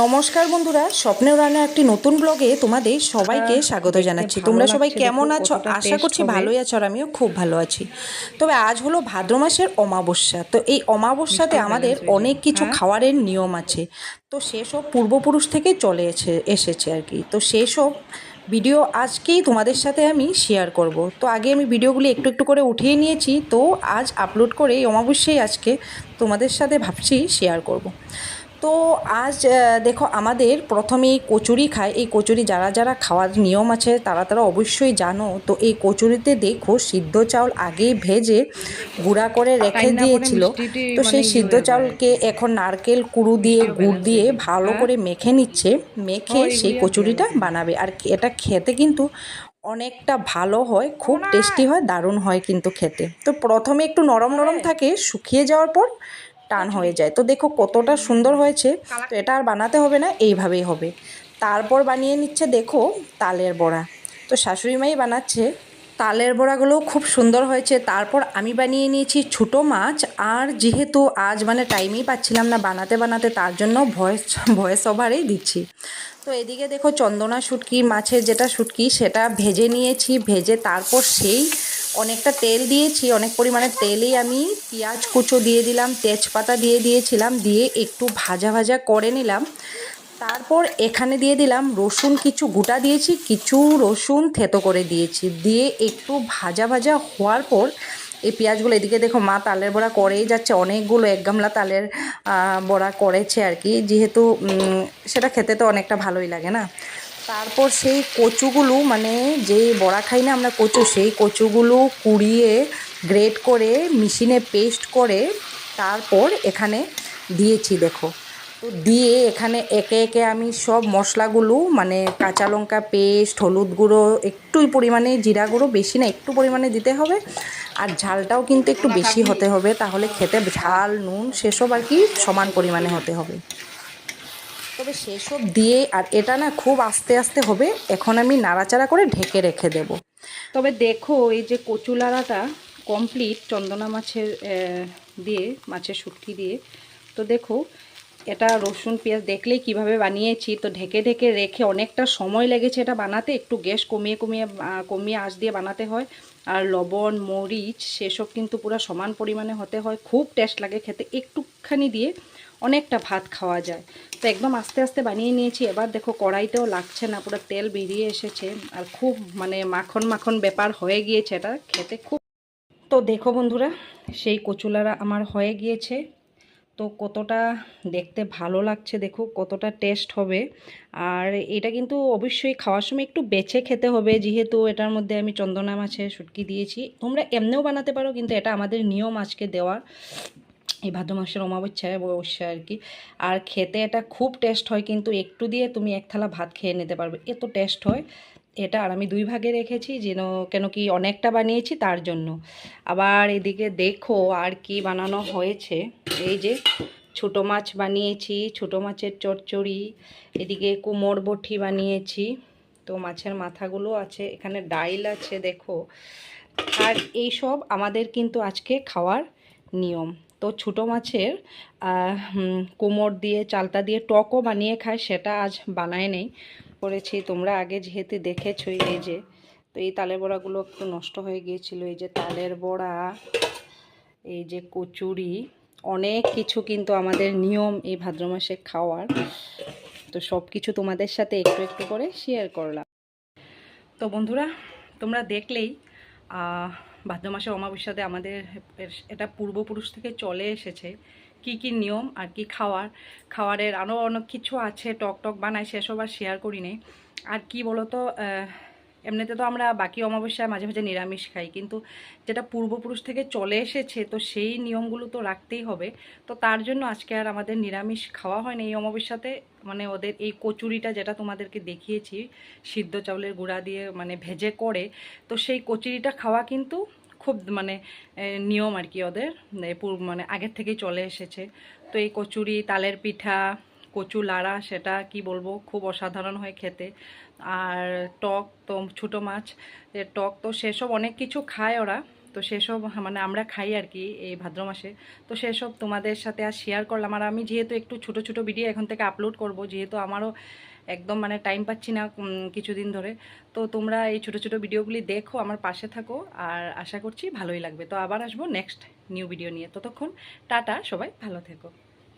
নমস্কার বন্ধুরা, স্বপ্নের রান্না একটি নতুন ব্লগে তোমাদের সবাইকে স্বাগত জানাচ্ছি। তোমরা সবাই কেমন আছো? আশা করছি ভালোই আছো, আর আমিও খুব ভালো আছি। তবে আজ হলো ভাদ্র মাসের অমাবস্যা। তো এই অমাবস্যাতে আমাদের অনেক কিছু খাওয়ারের নিয়ম আছে। তো সেসব পূর্বপুরুষ থেকে চলে এসেছে আর কি। তো সেসব ভিডিও আজকেই তোমাদের সাথে আমি শেয়ার করব। তো আগে আমি ভিডিওগুলি একটু একটু করে উঠিয়ে নিয়েছি, তো আজ আপলোড করে এই অমাবস্যায় আজকে তোমাদের সাথে ভাবছি শেয়ার করব। তো আজ দেখো, আমাদের প্রথমেই কচুরি খায়। এই কচুরি যারা যারা খাওয়ার নিয়ম আছে তারা তারা অবশ্যই জানো। তো এই কচুরিতে দেখো সিদ্ধ চাউল আগেই ভেজে গুঁড়া করে রেখে দিয়েছিল। তো সেই সিদ্ধ চাউলকে এখন নারকেল কুড়ু দিয়ে গুড় দিয়ে ভালো করে মেখে নিচ্ছে। মেখে সেই কচুরিটা বানাবে। আর এটা খেতে কিন্তু অনেকটা ভালো হয়, খুব টেস্টি হয়, দারুণ হয় কিন্তু খেতে। তো প্রথমে একটু নরম নরম থাকে, শুকিয়ে যাওয়ার পর টান হয়ে যায়। তো দেখো কতটা সুন্দর হয়েছে। তো এটা আর বানাতে হবে না, এইভাবেই হবে। তারপর বানিয়ে নিচ্ছে দেখো তালের বড়া। তো শাশুড়ি মাই বানাচ্ছে। তালের বড়াগুলোও খুব সুন্দর হয়েছে। তারপর আমি বানিয়ে নিয়েছি ছোটো মাছ। আর যেহেতু আজ টাইমই পাচ্ছিলাম না বানাতে বানাতে, তার জন্য ভয়েস ওভারেই দিচ্ছি। তো এদিকে দেখো চন্দনা শুটকি, মাছের যেটা শুটকি সেটা ভেজে নিয়েছি। ভেজে তারপর সেই অনেকটা তেল দিয়েছি, অনেক পরিমাণে তেলেই আমি পেঁয়াজ কুচো দিয়ে দিলাম, তেজপাতা দিয়ে দিয়েছিলাম, দিয়ে একটু ভাজা ভাজা করে নিলাম। তারপর এখানে দিয়ে দিলাম রসুন, কিছু গোটা দিয়েছি, কিছু রসুন থেতো করে দিয়েছি। দিয়ে একটু ভাজা ভাজা হওয়ার পর এই পেঁয়াজগুলো, এদিকে দেখো মা তালের বড়া করেই যাচ্ছে, অনেকগুলো, এক গামলা তালের বড়া করেছে আর কি। যেহেতু সেটা খেতে তো অনেকটা ভালোই লাগে না। তারপর সেই কচুগুলো, যে বড়া খাই না আমরা কচু, সেই কচুগুলো কুড়িয়ে গ্রেট করে মেশিনে পেস্ট করে তারপর এখানে দিয়েছি দেখো। তো দিয়ে এখানে একে একে আমি সব মশলাগুলো, কাঁচা লঙ্কা পেস্ট, হলুদ গুঁড়ো, একটু পরিমাণে জিরা গুঁড়ো, বেশি না একটু পরিমাণে দিতে হবে। আর ঝালটাও কিন্তু একটু বেশি হতে হবে, তাহলে খেতে ঝাল নুন সেসব আর কি সমান পরিমাণে হতে হবে। তবে সেসব দিয়ে আর এটা না খুব আস্তে আস্তে হবে। এখন আমি নাড়াচাড়া করে ঢেকে রেখে দেব। তবে দেখো এই যে কচুলাড়াটা কমপ্লিট চন্দনা মাছের দিয়ে, মাছের শুটকি দিয়ে। তো দেখো এটা রসুন পেঁয়াজ দেখলেই কিভাবে বানিয়েছি। তো ঢেকে ঢেকে রেখে অনেকটা সময় লেগেছে এটা বানাতে। একটু গ্যাস কমিয়ে আঁচ দিয়ে বানাতে হয়। আর লবণ মরিচ সেসব কিন্তু পুরো সমান পরিমাণে হতে হয়, খুব টেস্ট লাগে খেতে। একটুখানি দিয়ে অনেকটা ভাত খাওয়া যায়। তো একদম আস্তে আস্তে বানিয়ে নিয়েছি। এবার দেখো কড়াইতেও লাগছে না, পুরো তেল বেরিয়ে এসেছে। আর খুব মাখন মাখন ব্যাপার হয়ে গিয়েছে, এটা খেতে খুব। তো দেখো বন্ধুরা, সেই কচুলারা আমার হয়ে গিয়েছে। তো কতটা দেখতে ভালো লাগছে দেখো, কতটা টেস্ট হবে। আর এটা কিন্তু অবশ্যই খাওয়ার সময় একটু বেছে খেতে হবে, যেহেতু এটার মধ্যে আমি চন্দনা মাছের শুটকি দিয়েছি। তোমরা এমনিও বানাতে পারো, কিন্তু এটা আমাদের নিয়ম আজকে দেওয়ার, এই ভাদ্র মাসের অমাবস্যা আর কি। আর খেতে এটা খুব টেস্ট হয়, কিন্তু একটু দিয়ে তুমি এক থালা ভাত খেয়ে নিতে পারবে, এত টেস্ট হয় এটা। আর আমি দুই ভাগে রেখেছি কেন কি অনেকটা বানিয়েছি তার জন্য। আবার এদিকে দেখো আর কি বানানো হয়েছে। এই যে ছোটো মাছ বানিয়েছি, ছোটো মাছের চচ্চড়ি। এদিকে কুমড় বটি বানিয়েছি। তো মাছের মাথাগুলো আছে, এখানে ডাইল আছে দেখো। আর এই সব আমাদের কিন্তু আজকে খাওয়ার নিয়ম। তো ছোটো মাছের কুমড় দিয়ে চালতা দিয়ে টকও বানিয়ে খায়, সেটা আজ বানায় নেই, করেছি। তোমরা আগে যেহেতু দেখেছই। এই যে, তো এই তালের বড়াগুলো একটু নষ্ট হয়ে গিয়েছিলো। এই যে তালের বড়া, এই যে কচুরি, অনেক কিছু কিন্তু আমাদের নিয়ম এই ভাদ্র মাসে খাওয়ার। তো সব কিছু তোমাদের সাথে একটু একটু করে শেয়ার করলাম। তো বন্ধুরা, তোমরা দেখলেই ভাদ্র মাসের অমাবস্যাতে আমাদের এটা পূর্বপুরুষ থেকে চলে এসেছে। কি কি নিয়ম আর কি খাওয়ারের আরও অনেক কিছু আছে। টক টক বানায়, সেসব আর শেয়ার করি নি। আর কি বলতো, এমনিতে তো আমরা বাকি অমাবস্যায় মাঝে মাঝে নিরামিষ খাই, কিন্তু যেটা পূর্বপুরুষ থেকে চলে এসেছে তো সেই নিয়মগুলো তো রাখতেই হবে। তো তার জন্য আজকে আর আমাদের নিরামিষ খাওয়া হয়নি এই অমাবস্যাতে। ওদের এই কচুরিটা যেটা তোমাদেরকে দেখিয়েছি, সিদ্ধ চাউলের গুঁড়া দিয়ে ভেজে করে, তো সেই কচুরিটা খাওয়া কিন্তু খুব নিয়ম আর কি ওদের, আগের থেকেই চলে এসেছে। তো এই কচুরি, তালের পিঠা, কচু লাড়া, সেটা কি বলবো, খুব অসাধারণ হয় খেতে। আর টক তো ছোটো মাছ টক, তো সেসব অনেক কিছু খায় ওরা। তো সেসব মানে আমরা খাই আর কি এই ভাদ্র মাসে। তো সেসব তোমাদের সাথে আর শেয়ার করলাম। আর আমি যেহেতু একটু ছোট ছোট ভিডিও এখন থেকে আপলোড করব, যেহেতু আমারও একদম মানে টাইম পাচ্ছি না কিছুদিন ধরে। তো তোমরা এই ছোট ছোট ভিডিওগুলি দেখো, আমার পাশে থাকো, আর আশা করছি ভালোই লাগবে। তো আবার আসবো নেক্সট নিউ ভিডিও নিয়ে। ততক্ষণ টাটা, সবাই ভালো থেকো।